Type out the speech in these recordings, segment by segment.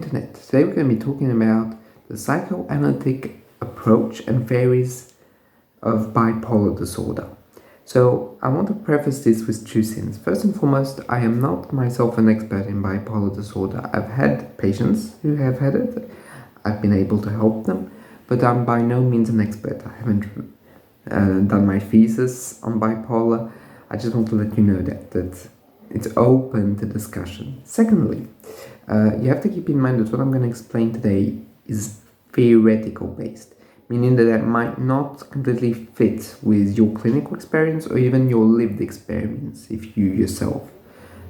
internet. Today we're going to be talking about the psychoanalytic approach and theories of bipolar disorder. So I want to preface this with two things. First and foremost, I am not myself an expert in bipolar disorder. I've had patients who have had it. I've been able to help them, but I'm by no means an expert. I haven't done my thesis on bipolar. I just want to let you know that it's open to discussion. Secondly, you have to keep in mind that what I'm going to explain today is theoretical based, meaning that it might not completely fit with your clinical experience or even your lived experience if you yourself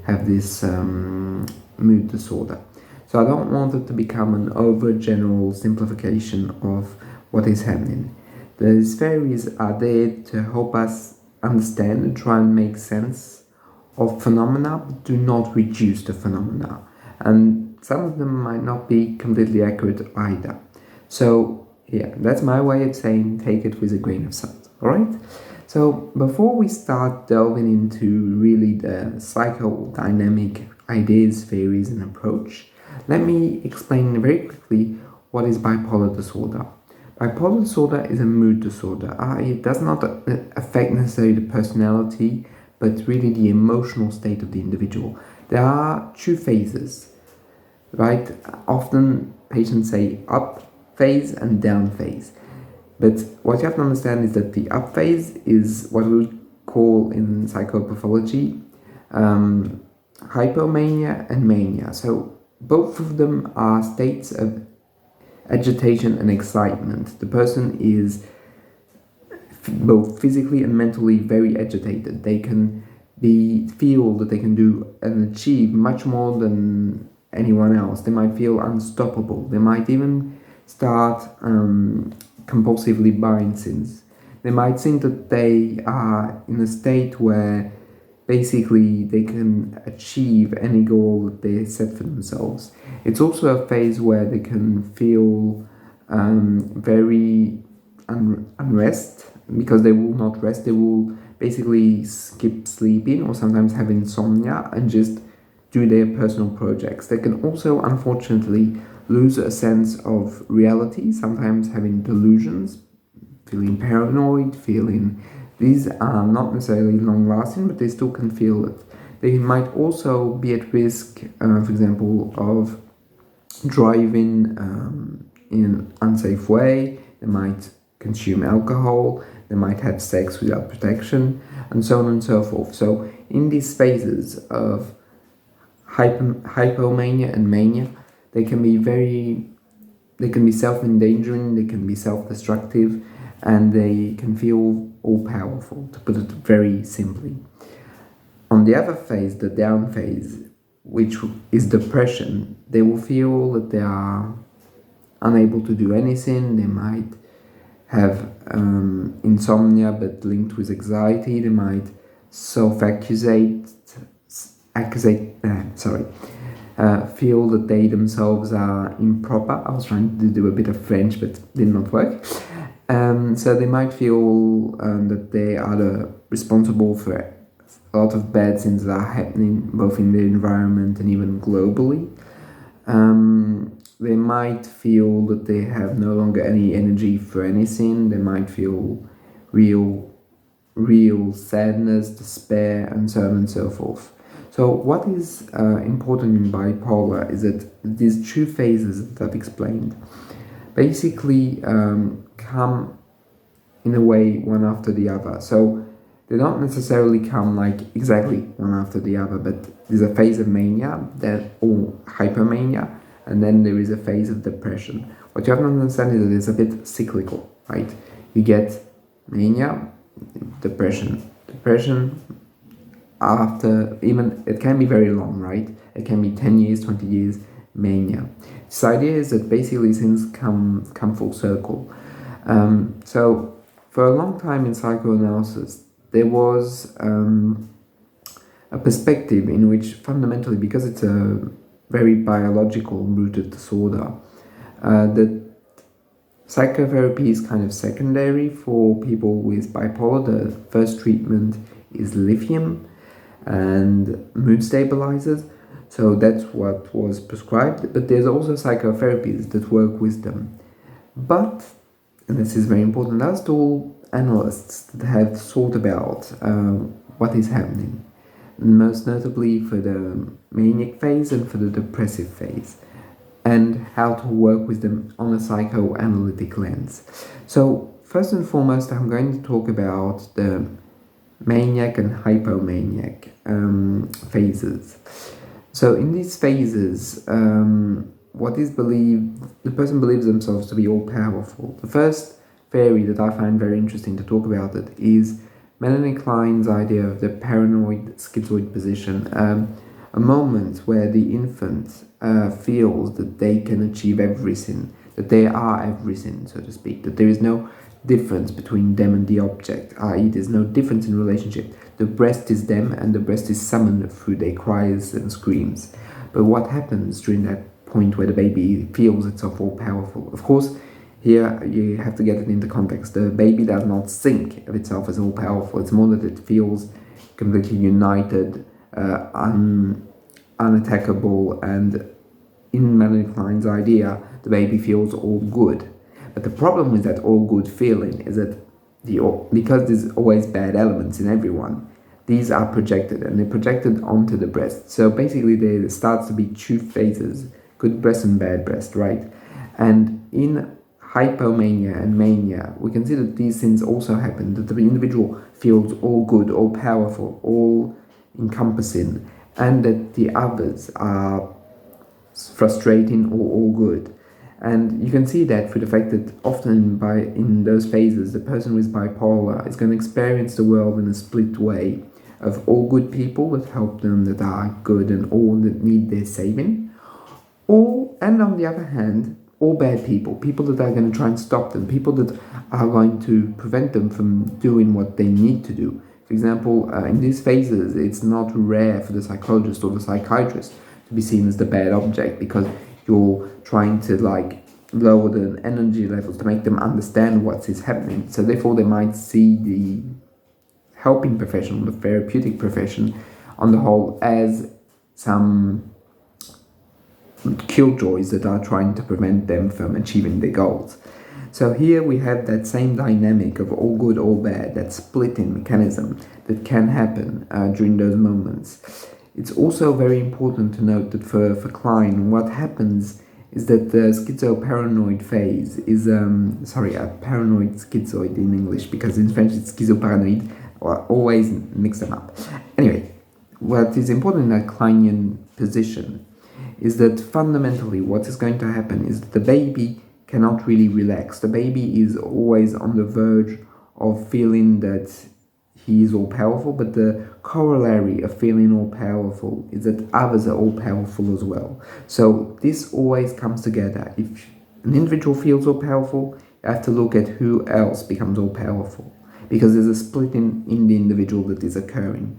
have this mood disorder. So I don't want it to become an overgeneral simplification of what is happening. These theories are there to help us understand and try and make sense of phenomena, but do not reduce the phenomena. And some of them might not be completely accurate either. So yeah, that's my way of saying take it with a grain of salt, alright? So before we start delving into really the psychodynamic ideas, theories and approach, let me explain very quickly what is bipolar disorder. Bipolar disorder is a mood disorder. It does not affect necessarily the personality, but really the emotional state of the individual. There are two phases, right? Often patients say up phase and down phase. But what you have to understand is that the up phase is what we would call in psychopathology hypomania and mania. So both of them are states of agitation and excitement. The person is both physically and mentally very agitated. They can feel that they can do and achieve much more than anyone else. They might feel unstoppable. They might even start compulsively buying things. They might think that they are in a state where basically they can achieve any goal that they set for themselves. It's also a phase where they can feel very unrest, because they will not rest. They will basically skip sleeping or sometimes have insomnia and just do their personal projects. They can also unfortunately lose a sense of reality, sometimes having delusions, feeling paranoid, these are not necessarily long lasting, but they still can feel it. They might also be at risk, for example, of driving in an unsafe way. They might consume alcohol, they might have sex without protection, and so on and so forth. So in these phases of hypomania and mania, they can be self-endangering, they can be self-destructive, and they can feel all-powerful, to put it very simply. On the other phase, the down phase, which is depression, they will feel that they are unable to do anything. They might have insomnia but linked with anxiety. They might feel that they themselves are improper. I was trying to do a bit of French but did not work. So they might feel that they are responsible for a lot of bad things that are happening both in the environment and even globally. They might feel that they have no longer any energy for anything. They might feel real sadness, despair, and so on and so forth. So what is important in bipolar is that these two phases that I've explained basically come in a way one after the other. So they don't necessarily come like exactly one after the other, but there's a phase of mania or hypomania, and then there is a phase of depression. What you have to understand is that it's a bit cyclical, right? You get mania, depression after, even it can be very long, right? It can be 10 years, 20 years, mania. This idea is that basically things come full circle. So for a long time in psychoanalysis, there was a perspective in which fundamentally, because it's a very biological rooted disorder, that psychotherapy is kind of secondary for people with bipolar. The first treatment is lithium and mood stabilizers. So that's what was prescribed, but there's also psychotherapies that work with them. But, and this is very important, that's all analysts that have thought about what is happening, most notably for the manic phase and for the depressive phase, and how to work with them on a psychoanalytic lens. So, first and foremost, I'm going to talk about the maniac and hypomaniac phases. So in these phases, what is believed, the person believes themselves to be all powerful. The first theory that I find very interesting to talk about it is Melanie Klein's idea of the paranoid schizoid position, a moment where the infant feels that they can achieve everything, that they are everything, so to speak, that there is no difference between them and the object, i.e. there's no difference in relationship. The breast is them and the breast is summoned through their cries and screams. But what happens during that point where the baby feels itself all powerful? Of course, here you have to get it into context. The baby does not think of itself as all powerful. It's more that it feels completely united, unattackable, and in Melanie Klein's idea, the baby feels all good. But the problem with that all good feeling is that because there's always bad elements in everyone, these are projected and they're projected onto the breast. So basically there starts to be two phases, good breast and bad breast, right? And in hypomania and mania, we can see that these things also happen, that the individual feels all good, all powerful, all encompassing, and that the others are frustrating or all good. And you can see that through the fact that often in those phases, the person with bipolar is going to experience the world in a split way of all good people that help them, that are good, and all that need their saving. And on the other hand, all bad people, people that are going to try and stop them, people that are going to prevent them from doing what they need to do. For example, in these phases, it's not rare for the psychologist or the psychiatrist to be seen as the bad object, because you're trying to lower the energy levels to make them understand what is happening. So therefore they might see the helping profession, the therapeutic profession on the whole, as some killjoys that are trying to prevent them from achieving their goals. So here we have that same dynamic of all good, all bad, that splitting mechanism that can happen during those moments. It's also very important to note that for Klein, what happens is that the schizoparanoid phase is, a paranoid schizoid in English, because in French it's schizoparanoid, or always mix them up. Anyway, what is important in that Kleinian position is that fundamentally what is going to happen is that the baby cannot really relax. The baby is always on the verge of feeling that he is all powerful, but the corollary of feeling all powerful is that others are all powerful as well. So this always comes together. If an individual feels all powerful, you have to look at who else becomes all powerful, because there's a split in the individual that is occurring.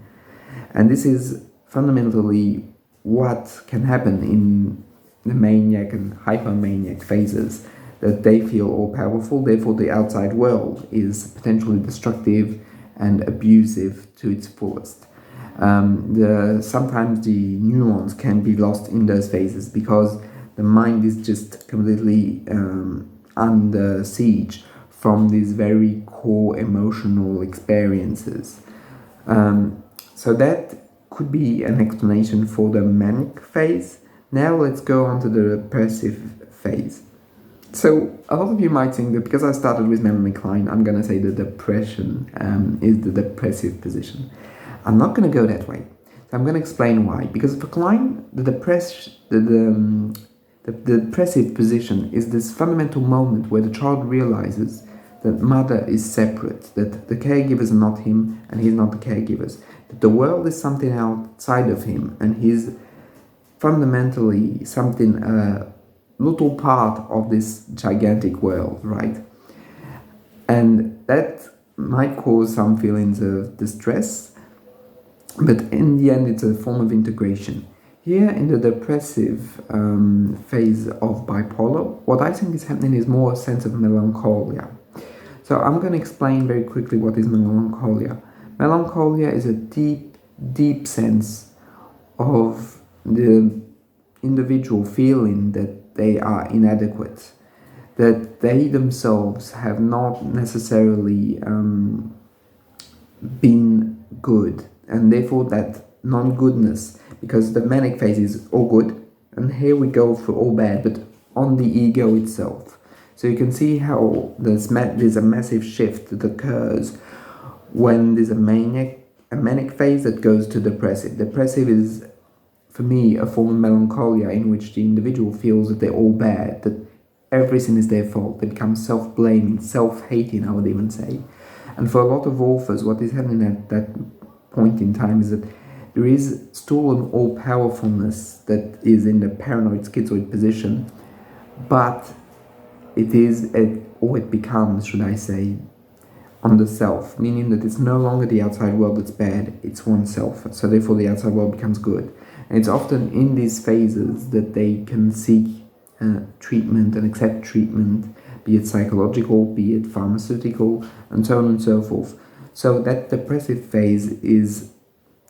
And this is fundamentally what can happen in the maniac and hypomaniac phases, that they feel all powerful, therefore the outside world is potentially destructive and abusive to its fullest. Sometimes the nuance can be lost in those phases because the mind is just completely under siege from these very core emotional experiences. So that could be an explanation for the manic phase. Now let's go on to the depressive phase. So a lot of you might think that because I started with Melanie Klein, I'm going to say that depression is the depressive position. I'm not going to go that way. So I'm going to explain why. Because for Klein, the depressive position is this fundamental moment where the child realizes that mother is separate, that the caregivers are not him and he's not the caregivers, that the world is something outside of him and he's fundamentally something little part of this gigantic world, right? And that might cause some feelings of distress, but in the end it's a form of integration. Here in the depressive phase of bipolar, what I think is happening is more a sense of melancholia. So I'm going to explain very quickly what is melancholia. Melancholia is a deep, deep sense of the individual feeling that they are inadequate, that they themselves have not necessarily been good, and therefore that non-goodness, because the manic phase is all good, and here we go for all bad, but on the ego itself. So you can see how there's a massive shift that occurs when there's a manic phase that goes to depressive. Depressive is, for me, a form of melancholia in which the individual feels that they're all bad, that everything is their fault. They become self-blaming, self-hating, I would even say. And for a lot of authors, what is happening at that point in time is that there is still an all-powerfulness that is in the paranoid schizoid position, but it becomes, should I say, on the self, meaning that it's no longer the outside world that's bad, it's oneself. So therefore the outside world becomes good. And it's often in these phases that they can seek treatment and accept treatment, be it psychological, be it pharmaceutical, and so on and so forth. So that depressive phase is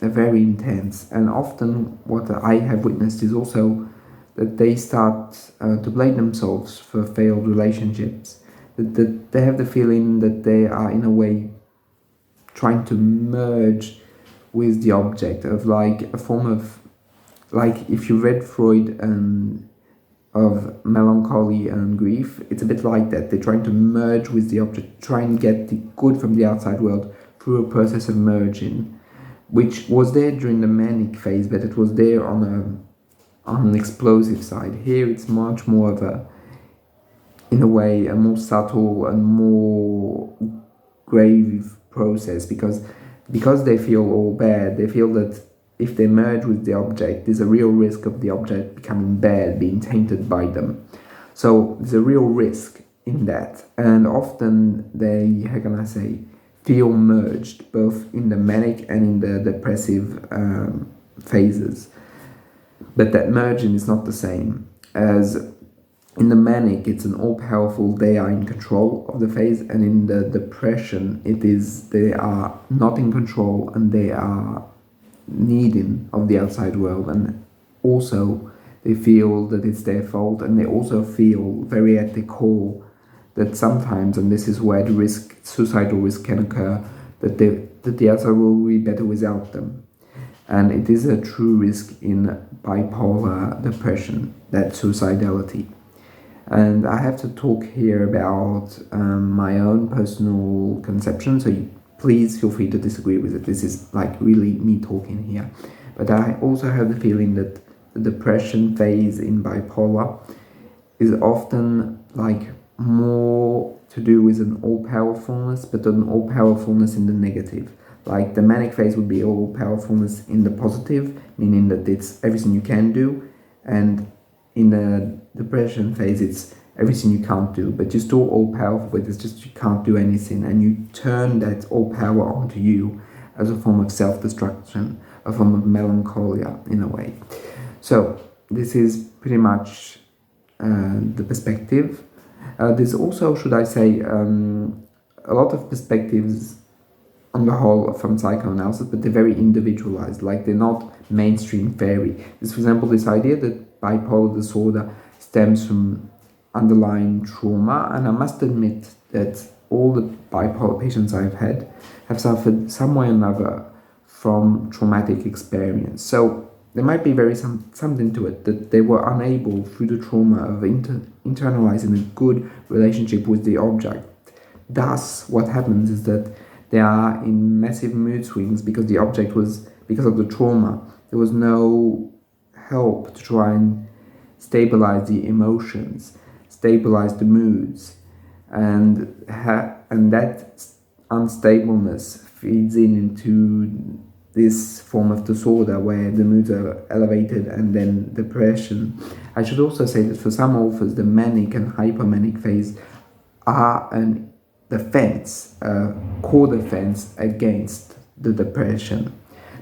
very intense, and often what I have witnessed is also that they start to blame themselves for failed relationships, that they have the feeling that they are in a way trying to merge with the object of like a form of, like if you read Freud and of melancholy and grief, it's a bit like that. They're trying to merge with the object, try and get the good from the outside world through a process of merging, which was there during the manic phase, but it was there on an explosive side. Here it's much more of a, in a way, a more subtle and more grave process, because they feel all bad. They feel that if they merge with the object, there's a real risk of the object becoming bad, being tainted by them. So there's a real risk in that, and often they, how can I say, feel merged both in the manic and in the depressive phases. But that merging is not the same as in the manic. It's an all-powerful, they are in control of the phase, and in the depression it is they are not in control and they are needing of the outside world, and also they feel that it's their fault, and they also feel very at the core that sometimes, and this is where the risk, suicidal risk can occur, that the outside world will be better without them. And it is a true risk in bipolar depression, that suicidality. And I have to talk here about my own personal conception, so please feel free to disagree with it. This is like really me talking here. But I also have the feeling that the depression phase in bipolar is often like more to do with an all-powerfulness, but an all-powerfulness in the negative. Like the manic phase would be all-powerfulness in the positive, meaning that it's everything you can do, and in the depression phase it's everything you can't do, but you're still all-powerful, but it's just you can't do anything, and you turn that all-power onto you as a form of self-destruction, a form of melancholia in a way. So this is pretty much the perspective. There's also, should I say, a lot of perspectives on the whole from psychoanalysis, but they're very individualized, like they're not mainstream theory. There's, for example, this idea that bipolar disorder stems from underlying trauma, and I must admit that all the bipolar patients I've had have suffered some way or another from traumatic experience. So there might be something to it, that they were unable through the trauma of internalizing a good relationship with the object. Thus, what happens is that they are in massive mood swings because the object was, because of the trauma, there was no help to try and stabilize the emotions, stabilize the moods, and that unstableness feeds into this form of disorder where the moods are elevated and then depression. I should also say that for some authors, the manic and hypomanic phase are an defense, a core defense against the depression.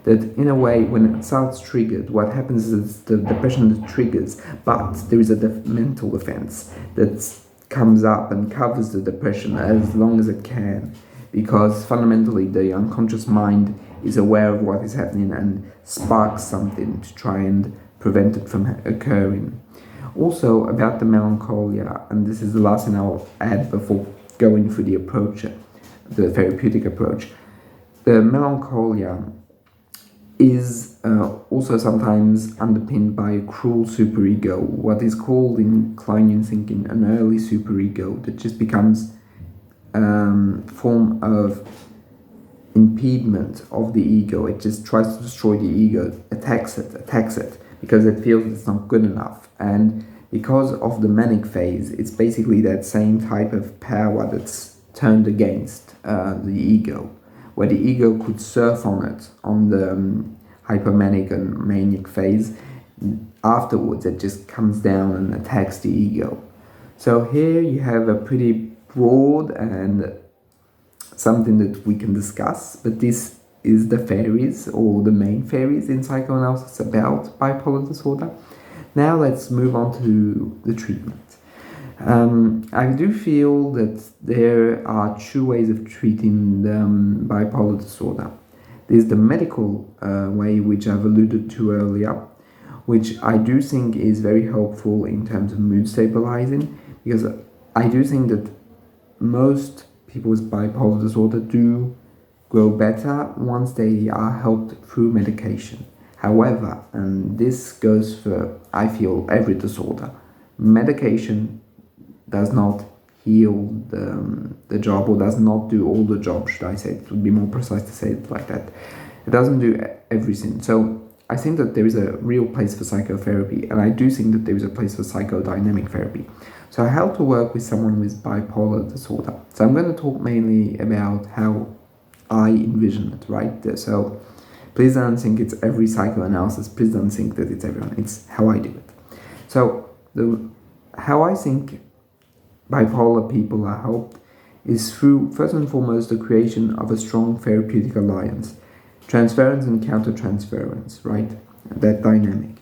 That in a way, when it starts triggered, what happens is the depression triggers, but there is a mental defense that comes up and covers the depression as long as it can, because fundamentally the unconscious mind is aware of what is happening and sparks something to try and prevent it from occurring. Also about the melancholia, and this is the last thing I'll add before going through the approach, the therapeutic approach. The melancholia is also sometimes underpinned by a cruel superego, what is called in Kleinian thinking an early superego that just becomes form of impediment of the ego. It just tries to destroy the ego, attacks it because it feels it's not good enough. And because of the manic phase, it's basically that same type of power that's turned against the ego, where the ego could surf on it on the hypomanic and manic phase. Afterwards, it just comes down and attacks the ego. So here you have a pretty broad and something that we can discuss, but this is the theories or the main theories in psychoanalysis about bipolar disorder. Now let's move on to the treatment. I do feel that there are two ways of treating the bipolar disorder. There's the medical way, which I've alluded to earlier, which I do think is very helpful in terms of mood stabilizing, because I do think that most people with bipolar disorder do grow better once they are helped through medication. However, and this goes for, I feel, every disorder, medication does not heal the job, or does not do all the job, should I say. It would be more precise to say it like that. It doesn't do everything. So I think that there is a real place for psychotherapy, and I do think that there is a place for psychodynamic therapy. So how to work with someone with bipolar disorder. So I'm going to talk mainly about how I envision it, right? So please don't think it's every psychoanalysis. Please don't think that it's everyone. It's how I do it. So how I think bipolar people are helped is through, first and foremost, the creation of a strong therapeutic alliance. Transference and countertransference, right? That dynamic.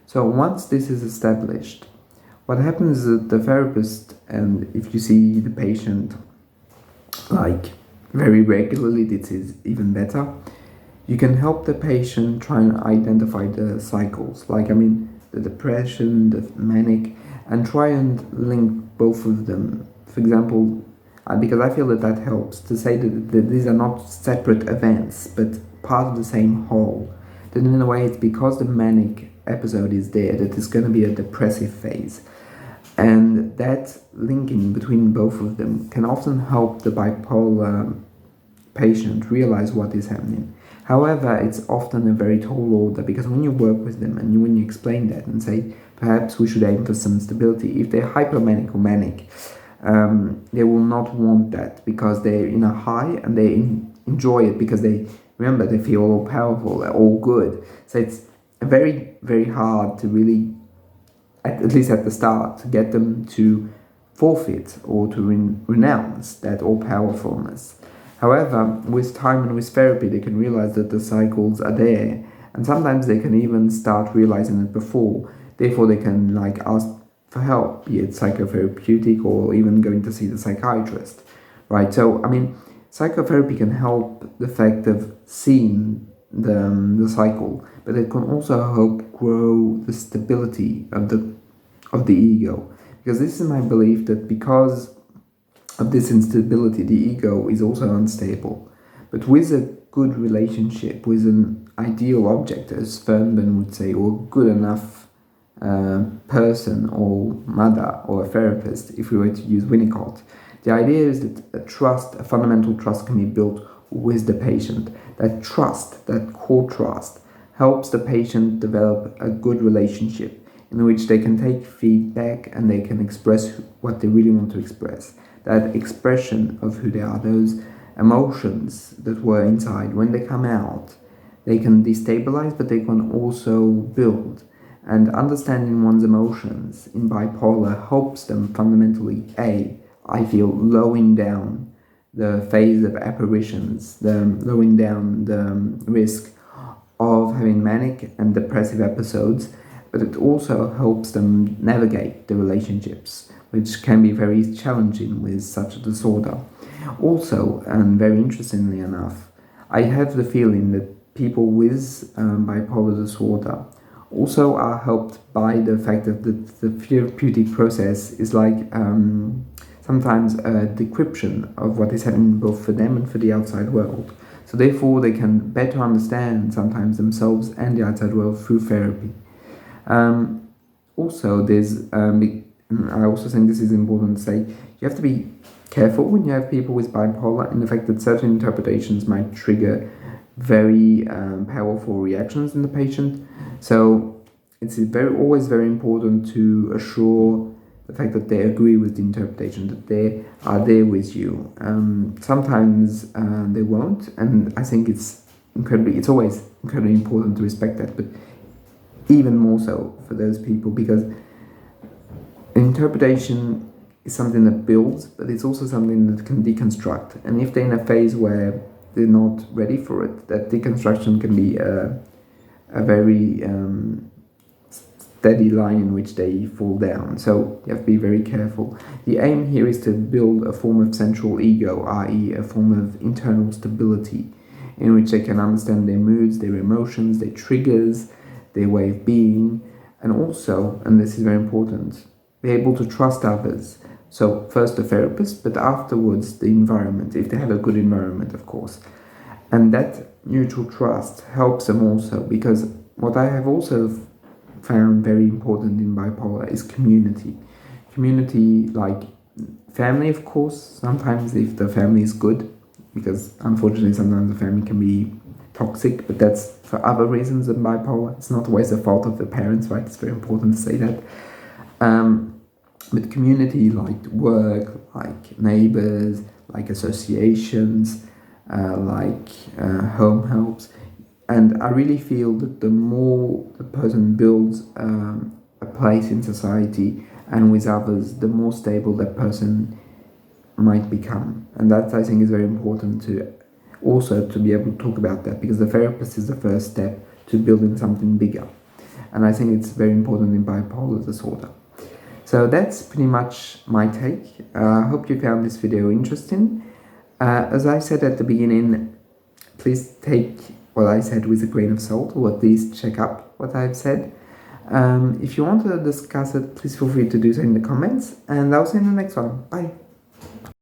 So once this is established, what happens is that the therapist, and if you see the patient like very regularly, this is even better. You can help the patient try and identify the cycles, the depression, the manic, and try and link both of them. For example, because I feel that helps to say that these are not separate events, but part of the same whole. Then in a way, it's because the manic episode is there that there's going to be a depressive phase. And that linking between both of them can often help the bipolar patient realize what is happening. However, it's often a very tall order, because when you work with them and when you explain that and say, perhaps we should aim for some stability, if they're hypomanic or manic, they will not want that, because they're in a high and they enjoy it because they feel all powerful, all good. So it's very, very hard to really, at least at the start, to get them to forfeit or to renounce that all powerfulness. However, with time and with therapy, they can realize that the cycles are there, and sometimes they can even start realizing it before. Therefore, they can ask for help, be it psychotherapeutic or even going to see the psychiatrist, right? So, psychotherapy can help the fact of seeing the cycle, but it can also help grow the stability of the ego. Because this is my belief that because of this instability, the ego is also unstable. But with a good relationship, with an ideal object, as Fernben would say, or good enough person or mother or a therapist, if we were to use Winnicott, the idea is that a fundamental trust can be built with the patient. That trust, that core trust, helps the patient develop a good relationship in which they can take feedback and they can express what they really want to express. That expression of who they are, those emotions that were inside, when they come out, they can destabilize, but they can also build. And understanding one's emotions in bipolar helps them fundamentally, I feel, lowering down the phase of apparitions, lowering down the risk of having manic and depressive episodes, but it also helps them navigate the relationships, which can be very challenging with such a disorder. Also, and very interestingly enough, I have the feeling that people with bipolar disorder also are helped by the fact that the therapeutic process is like sometimes a decryption of what is happening both for them and for the outside world. So therefore they can better understand sometimes themselves and the outside world through therapy. Also, I also think this is important to say, you have to be careful when you have people with bipolar in the fact that certain interpretations might trigger very powerful reactions in the patient. So it's always very important to assure the fact that they agree with the interpretation, that they are there with you. Sometimes they won't, and I think it's always incredibly important to respect that, but even more so for those people, because interpretation is something that builds, but it's also something that can deconstruct. And if they're in a phase where they're not ready for it, that deconstruction can be a very steady line in which they fall down. So you have to be very careful. The aim here is to build a form of central ego, i.e. a form of internal stability, in which they can understand their moods, their emotions, their triggers, their way of being, and also, and this is very important, be able to trust others. So first the therapist, but afterwards the environment, if they have a good environment, of course. And that mutual trust helps them also, because what I have also found very important in bipolar is community. Community, like family, of course, sometimes if the family is good, because unfortunately sometimes the family can be toxic, but that's for other reasons than bipolar. It's not always the fault of the parents, right? It's very important to say that. But community, like work, like neighbors, like associations, like home helps. And I really feel that the more the person builds a place in society and with others, the more stable that person might become. And that, I think, is very important to also to be able to talk about that, because the therapist is the first step to building something bigger. And I think it's very important in bipolar disorder. So that's pretty much my take. I hope you found this video interesting. As I said at the beginning, please take what I said with a grain of salt, or at least check up what I've said. If you want to discuss it, please feel free to do so in the comments, and I'll see you in the next one. Bye.